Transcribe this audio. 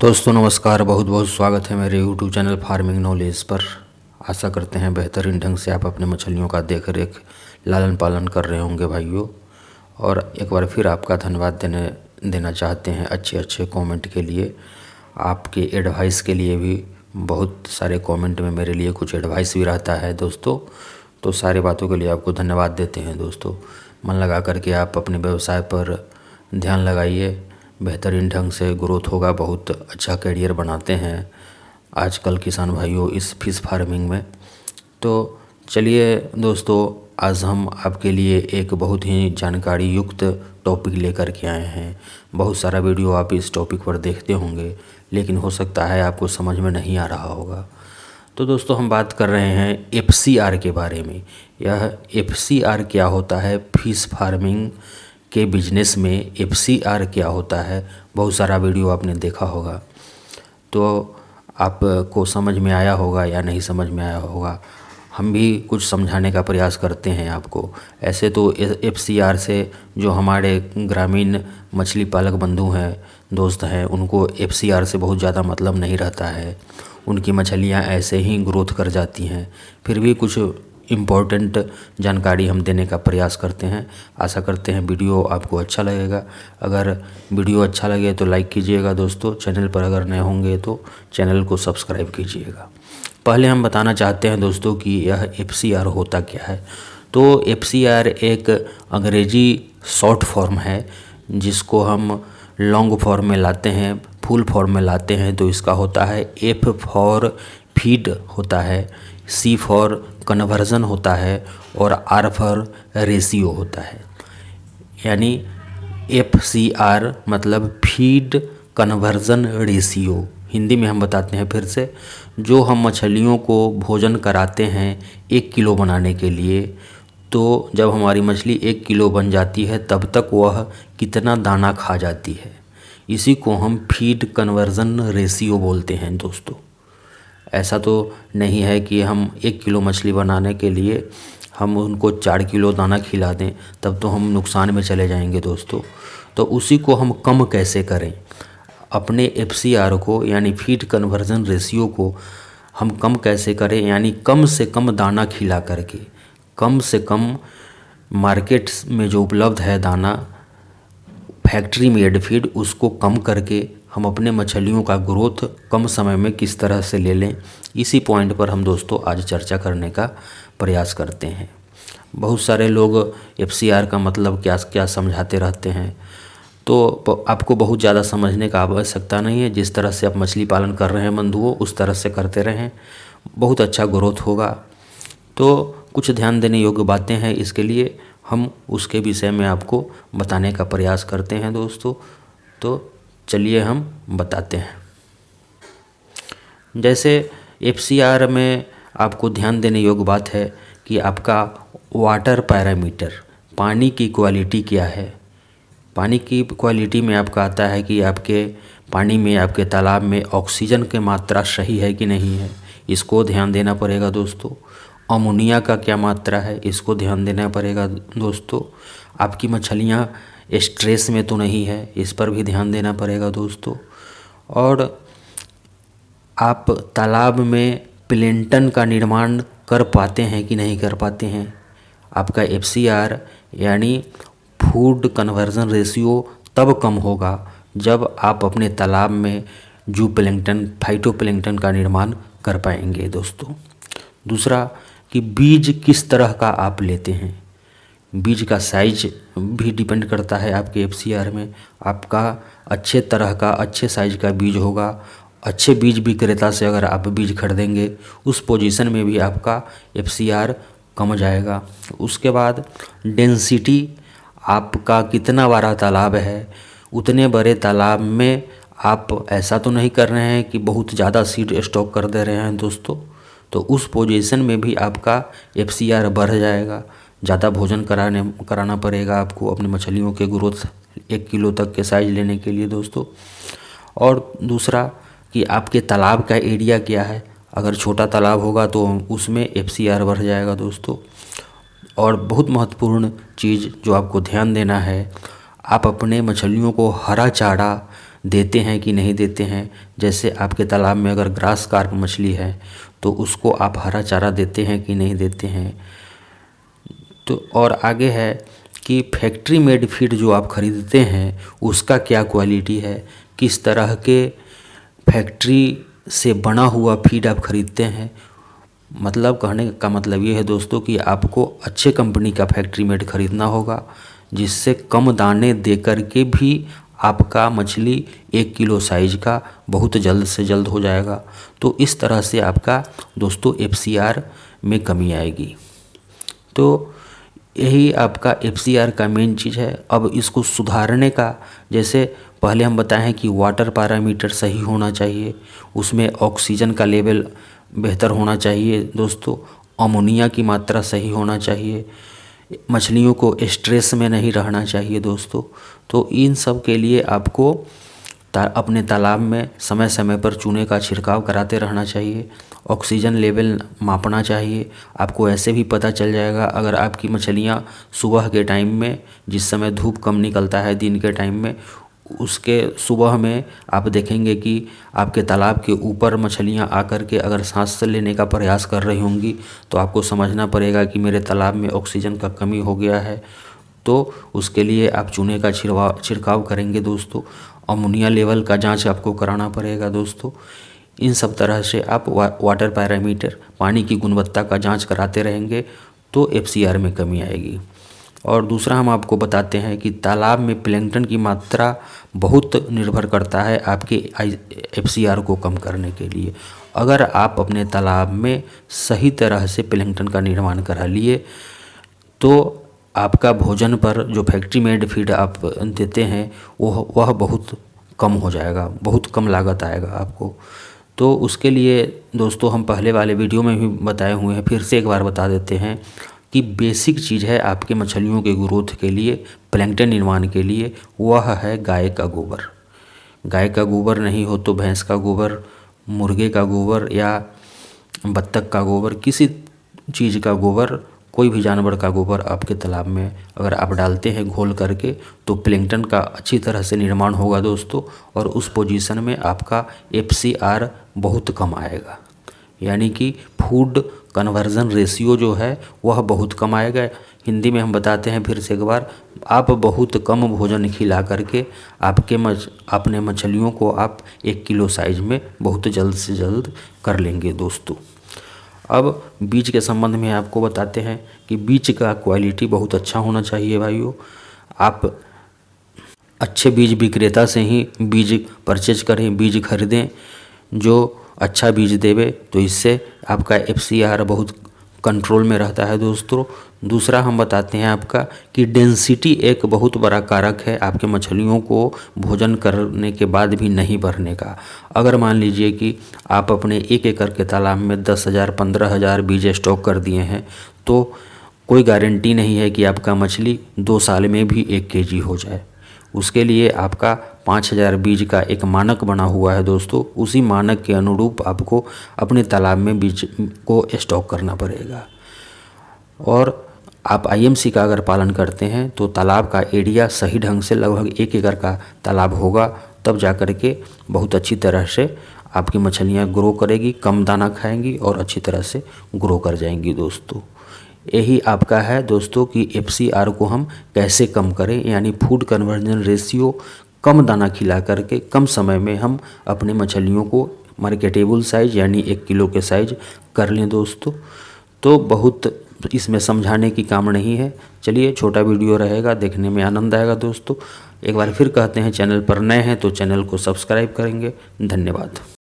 दोस्तों नमस्कार, बहुत बहुत स्वागत है मेरे YouTube चैनल फार्मिंग नॉलेज पर। आशा करते हैं बेहतरीन ढंग से आप अपने मछलियों का देख रेख लालन पालन कर रहे होंगे भाइयों। और एक बार फिर आपका धन्यवाद देना चाहते हैं अच्छे अच्छे कमेंट के लिए। आपके एडवाइस के लिए भी बहुत सारे कमेंट में मेरे लिए कुछ एडवाइस भी रहता है दोस्तों, तो सारी बातों के लिए आपको धन्यवाद देते हैं दोस्तों। मन लगा करके आप अपने व्यवसाय पर ध्यान लगाइए, बेहतरीन ढंग से ग्रोथ होगा, बहुत अच्छा करियर बनाते हैं आजकल किसान भाइयों इस फिश फार्मिंग में। तो चलिए दोस्तों, आज हम आपके लिए एक बहुत ही जानकारी युक्त टॉपिक लेकर के आए हैं। बहुत सारा वीडियो आप इस टॉपिक पर देखते होंगे, लेकिन हो सकता है आपको समझ में नहीं आ रहा होगा। तो दोस्तों हम बात कर रहे हैं FCR के बारे में। यह FCR क्या होता है, फिश फार्मिंग के बिजनेस में FCR क्या होता है। बहुत सारा वीडियो आपने देखा होगा, तो आपको समझ में आया होगा या नहीं समझ में आया होगा। हम भी कुछ समझाने का प्रयास करते हैं आपको। ऐसे तो FCR से जो हमारे ग्रामीण मछली पालक बंधु हैं, दोस्त हैं, उनको FCR से बहुत ज़्यादा मतलब नहीं रहता है। उनकी मछलियां ऐसे ही ग्रोथ कर जाती हैं। फिर भी कुछ इम्पोर्टेंट जानकारी हम देने का प्रयास करते हैं। आशा करते हैं वीडियो आपको अच्छा लगेगा। अगर वीडियो अच्छा लगे तो लाइक कीजिएगा दोस्तों। चैनल पर अगर नए होंगे तो चैनल को सब्सक्राइब कीजिएगा। पहले हम बताना चाहते हैं दोस्तों कि यह FCR होता क्या है। तो FCR एक अंग्रेजी शॉर्ट फॉर्म है, जिसको हम लॉन्ग फॉर्म में लाते हैं, फुल फॉर्म में लाते हैं तो इसका होता है F फॉर फीड होता है, C फॉर कन्वर्जन होता है और R फॉर रेशियो होता है। यानी FCR मतलब फीड कन्वर्जन रेशियो। हिंदी में हम बताते हैं फिर से। जो हम मछलियों को भोजन कराते हैं 1 किलो बनाने के लिए, तो जब हमारी मछली 1 किलो बन जाती है तब तक वह कितना दाना खा जाती है, इसी को हम फीड कन्वर्जन रेशियो बोलते हैं दोस्तों। ऐसा तो नहीं है कि हम 1 किलो मछली बनाने के लिए हम उनको 4 किलो दाना खिला दें, तब तो हम नुकसान में चले जाएंगे दोस्तों। तो उसी को हम कम कैसे करें, अपने FCR को यानी फीड कन्वर्जन रेशियो को हम कम कैसे करें, यानी कम से कम दाना खिला करके, कम से कम मार्केट में जो उपलब्ध है दाना, फैक्ट्री मेड फीड, उसको कम करके हम अपने मछलियों का ग्रोथ कम समय में किस तरह से ले लें, इसी पॉइंट पर हम दोस्तों आज चर्चा करने का प्रयास करते हैं। बहुत सारे लोग FCR का मतलब क्या क्या समझाते रहते हैं, तो आपको बहुत ज़्यादा समझने का आवश्यकता नहीं है। जिस तरह से आप मछली पालन कर रहे हैं बंधुओं, उस तरह से करते रहें, बहुत अच्छा ग्रोथ होगा। तो कुछ ध्यान देने योग्य बातें हैं, इसके लिए हम उसके विषय में आपको बताने का प्रयास करते हैं दोस्तों। तो चलिए हम बताते हैं। जैसे FCR में आपको ध्यान देने योग्य बात है कि आपका वाटर पैरामीटर, पानी की क्वालिटी क्या है। पानी की क्वालिटी में आपका आता है कि आपके पानी में, आपके तालाब में ऑक्सीजन की मात्रा सही है कि नहीं है, इसको ध्यान देना पड़ेगा दोस्तों। अमोनिया का क्या मात्रा है, इसको ध्यान देना पड़ेगा दोस्तों। आपकी मछलियाँ स्ट्रेस में तो नहीं है, इस पर भी ध्यान देना पड़ेगा दोस्तों। और आप तालाब में प्लैंटन का निर्माण कर पाते हैं कि नहीं कर पाते हैं। आपका FCR यानी फूड कन्वर्जन रेशियो तब कम होगा जब आप अपने तालाब में जू प्लैंटन, फाइटोप्लैंटन का निर्माण कर पाएंगे दोस्तों। दूसरा कि बीज किस तरह का आप लेते हैं, बीज का साइज भी डिपेंड करता है आपके FCR में। आपका अच्छे तरह का, अच्छे साइज का बीज होगा, अच्छे बीज विक्रेता से अगर आप बीज खरीदेंगे, उस पोजीशन में भी आपका FCR कम जाएगा। उसके बाद डेंसिटी, आपका कितना बड़ा तालाब है, उतने बड़े तालाब में आप ऐसा तो नहीं कर रहे हैं कि बहुत ज़्यादा सीड स्टॉक कर दे रहे हैं दोस्तों, तो उस पोजीशन में भी आपका FCR बढ़ जाएगा। ज़्यादा भोजन कराना पड़ेगा आपको अपनी मछलियों के ग्रोथ 1 किलो तक के साइज लेने के लिए दोस्तों। और दूसरा कि आपके तालाब का एरिया क्या है। अगर छोटा तालाब होगा तो उसमें FCR बढ़ जाएगा दोस्तों। और बहुत महत्वपूर्ण चीज़ जो आपको ध्यान देना है, आप अपने मछलियों को हरा चारा देते हैं कि नहीं देते हैं। जैसे आपके तालाब में अगर ग्रास कार्प मछली है तो उसको आप हरा चारा देते हैं कि नहीं देते हैं। तो और आगे है कि फैक्ट्री मेड फीड जो आप ख़रीदते हैं उसका क्या क्वालिटी है, किस तरह के फैक्ट्री से बना हुआ फीड आप ख़रीदते हैं। मतलब कहने का मतलब ये है दोस्तों कि आपको अच्छे कंपनी का फैक्ट्री मेड ख़रीदना होगा, जिससे कम दाने दे कर के भी आपका मछली 1 किलो साइज का बहुत जल्द से जल्द हो जाएगा। तो इस तरह से आपका दोस्तों FCR में कमी आएगी। तो यही आपका FCR का मेन चीज़ है। अब इसको सुधारने का, जैसे पहले हम बताएं कि वाटर पैरामीटर सही होना चाहिए, उसमें ऑक्सीजन का लेवल बेहतर होना चाहिए दोस्तों, अमोनिया की मात्रा सही होना चाहिए, मछलियों को स्ट्रेस में नहीं रहना चाहिए दोस्तों। तो इन सब के लिए आपको अपने तालाब में समय समय पर चूने का छिड़काव कराते रहना चाहिए, ऑक्सीजन लेवल मापना चाहिए। आपको ऐसे भी पता चल जाएगा अगर आपकी मछलियाँ सुबह के टाइम में, जिस समय धूप कम निकलता है दिन के टाइम में, उसके सुबह में आप देखेंगे कि आपके तालाब के ऊपर मछलियाँ आकर के अगर सांस लेने का प्रयास कर रही होंगी तो आपको समझना पड़ेगा कि मेरे तालाब में ऑक्सीजन का कमी हो गया है। तो उसके लिए आप चूने का छिड़काव करेंगे दोस्तों। अमोनिया लेवल का जांच आपको कराना पड़ेगा दोस्तों। इन सब तरह से आप वाटर पैरामीटर, पानी की गुणवत्ता का जांच कराते रहेंगे तो FCR में कमी आएगी। और दूसरा हम आपको बताते हैं कि तालाब में प्लैंकटन की मात्रा बहुत निर्भर करता है आपके FCR को कम करने के लिए। अगर आप अपने तालाब में सही तरह से प्लैंकटन का निर्माण करा लिए तो आपका भोजन पर जो फैक्ट्री मेड फीड आप देते हैं वह बहुत कम हो जाएगा, बहुत कम लागत आएगा आपको। तो उसके लिए दोस्तों हम पहले वाले वीडियो में भी बताए हुए हैं, फिर से एक बार बता देते हैं कि बेसिक चीज़ है आपके मछलियों के ग्रोथ के लिए, प्लैंकटन निर्माण के लिए, वह है गाय का गोबर। गाय का गोबर नहीं हो तो भैंस का गोबर, मुर्गे का गोबर या बत्तख का गोबर, किसी चीज़ का गोबर, कोई भी जानवर का गोबर आपके तालाब में अगर आप डालते हैं घोल करके तो प्लैंकटन का अच्छी तरह से निर्माण होगा दोस्तों। और उस पोजीशन में आपका FCR बहुत कम आएगा, यानी कि फूड कन्वर्जन रेशियो जो है वह बहुत कम आएगा। हिंदी में हम बताते हैं फिर से एक बार, आप बहुत कम भोजन खिला करके अपने मछलियों को आप 1 किलो साइज में बहुत जल्द से जल्द कर लेंगे दोस्तों। अब बीज के संबंध में आपको बताते हैं कि बीज का क्वालिटी बहुत अच्छा होना चाहिए भाइयों। आप अच्छे बीज विक्रेता से ही बीज परचेज करें, बीज खरीदें जो अच्छा बीज देवे, तो इससे आपका FCR बहुत कंट्रोल में रहता है दोस्तों। दूसरा हम बताते हैं आपका कि डेंसिटी एक बहुत बड़ा कारक है आपके मछलियों को भोजन करने के बाद भी नहीं बढ़ने का। अगर मान लीजिए कि आप अपने 1 एकड़ के तालाब में 10,000 15,000 बीज स्टॉक कर दिए हैं तो कोई गारंटी नहीं है कि आपका मछली 2 साल में भी 1 kg हो जाए। उसके लिए आपका 5,000 बीज का एक मानक बना हुआ है दोस्तों। उसी मानक के अनुरूप आपको अपने तालाब में बीज को स्टॉक करना पड़ेगा। और आप IMC का अगर पालन करते हैं तो तालाब का एरिया सही ढंग से लगभग 1 एकड़ का तालाब होगा, तब जा कर के बहुत अच्छी तरह से आपकी मछलियाँ ग्रो करेगी, कम दाना खाएंगी और अच्छी तरह से ग्रो कर जाएंगी दोस्तों। यही आपका है दोस्तों कि FCR को हम कैसे कम करें, यानी फूड कन्वर्जन रेशियो कम दाना खिला करके कम समय में हम अपने मछलियों को मार्केटेबल साइज यानी 1 किलो के साइज कर लें दोस्तों। तो बहुत इसमें समझाने की काम नहीं है। चलिए, छोटा वीडियो रहेगा, देखने में आनंद आएगा दोस्तों। एक बार फिर कहते हैं, चैनल पर नए हैं तो चैनल को सब्सक्राइब करेंगे। धन्यवाद।